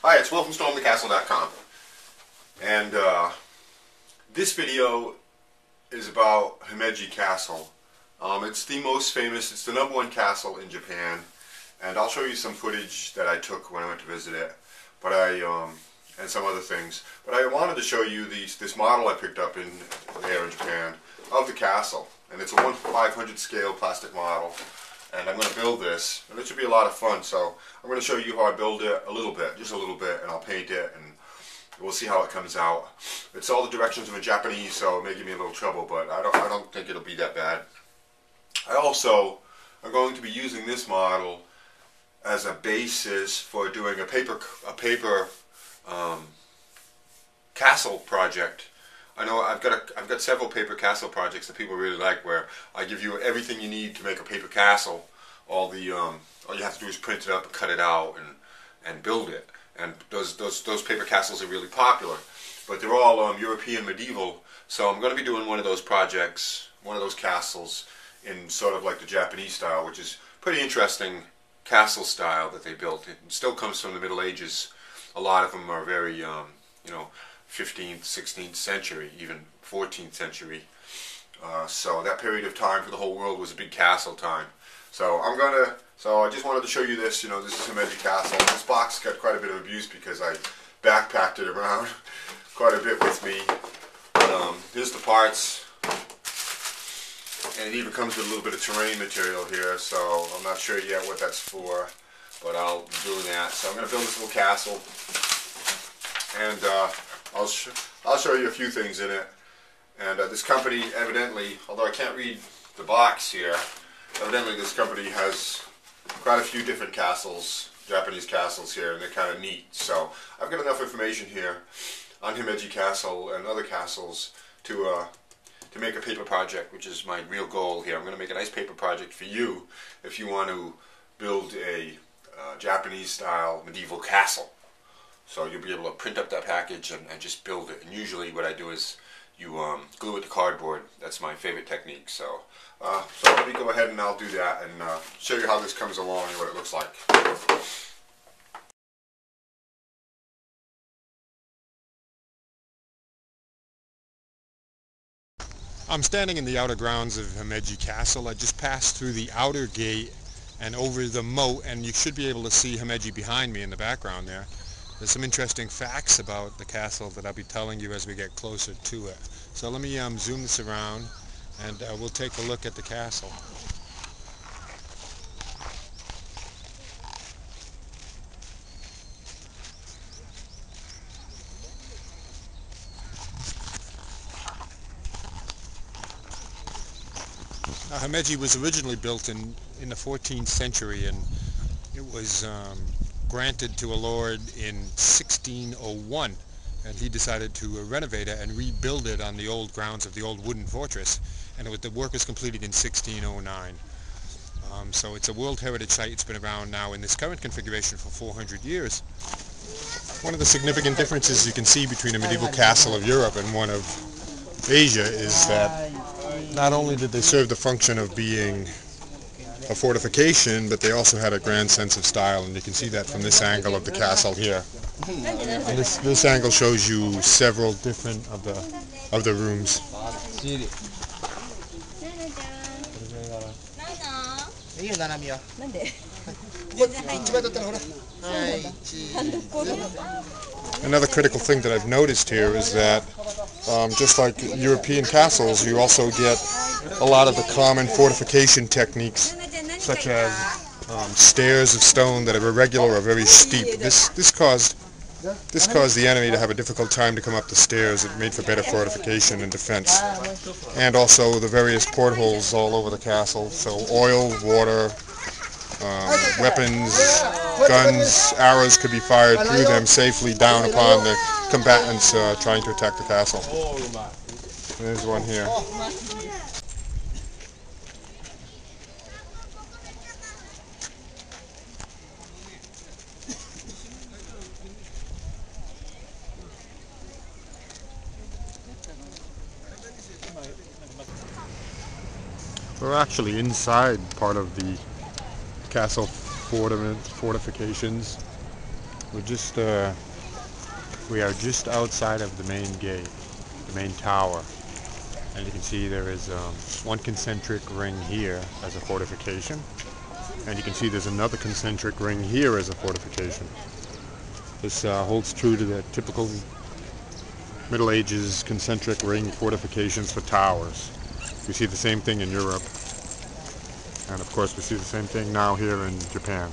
Hi, it's Will from StormTheCastle.com, and this video is about Himeji Castle. It's the most famous, it's the #1 castle in Japan, and I'll show you some footage that I took when I went to visit it, but and some other things. But I wanted to show you this model I picked up there in Japan of the castle, and it's a 1/500 scale plastic model. And I'm going to build this, and it should be a lot of fun. So I'm going to show you how I build it a little bit, just a little bit, and I'll paint it, and we'll see how it comes out. It's all the directions in Japanese, so it may give me a little trouble, but I don't think it'll be that bad. I also am going to be using this model as a basis for doing a paper castle project. I know I've got several paper castle projects that people really like, where I give you everything you need to make a paper castle. All you have to do is print it up and cut it out and build it. And those paper castles are really popular, but they're all European medieval. So I'm going to be doing one of those projects, one of those castles in sort of like the Japanese style, which is pretty interesting castle style that they built. It still comes from the Middle Ages. A lot of them are very you know, 15th, 16th century, even 14th century. So that period of time for the whole world was a big castle time. So I just wanted to show you this. You know, this is Himeji Castle. This box got quite a bit of abuse because I backpacked it around quite a bit with me. But here's the parts, and it even comes with a little bit of terrain material here. So I'm not sure yet what that's for, but I'll be doing that. So I'm going to build this little castle, and I'll show you a few things in it. And this company, evidently, although I can't read the box here, evidently this company has quite a few different castles, Japanese castles here, and they're kind of neat. So I've got enough information here on Himeji Castle and other castles to make a paper project, which is my real goal here. I'm going to make a nice paper project for you if you want to build a Japanese-style medieval castle. So you'll be able to print up that package and just build it. And usually what I do is you glue it to cardboard. That's my favorite technique. So let me go ahead and I'll do that and show you how this comes along and what it looks like. I'm standing in the outer grounds of Himeji Castle. I just passed through the outer gate and over the moat, and you should be able to see Himeji behind me in the background there. There's some interesting facts about the castle that I'll be telling you as we get closer to it. So let me zoom this around, and we'll take a look at the castle. Himeji was originally built in the 14th century, and it was granted to a lord in 1601, and he decided to renovate it and rebuild it on the old grounds of the old wooden fortress, and the work was completed in 1609. So it's a World Heritage Site. It's been around now in this current configuration for 400 years. One of the significant differences you can see between a medieval castle of Europe and one of Asia is that not only did they serve the function of being a fortification, but they also had a grand sense of style, and you can see that from this angle of the castle here. And this angle shows you several different of the rooms. Another critical thing that I've noticed here is that just like European castles, you also get a lot of the common fortification techniques, such as stairs of stone that are irregular or very steep. This caused the enemy to have a difficult time to come up the stairs. It made for better fortification and defense. And also the various portholes all over the castle, so oil, water, weapons, guns, arrows could be fired through them safely down upon the combatants trying to attack the castle. There's one here. We're actually inside part of the castle fortifications. We are just outside of the main gate, the main tower, and you can see there is one concentric ring here as a fortification, and you can see there's another concentric ring here as a fortification. This holds true to the typical Middle Ages concentric ring fortifications for towers. We see the same thing in Europe, and of course we see the same thing now here in Japan.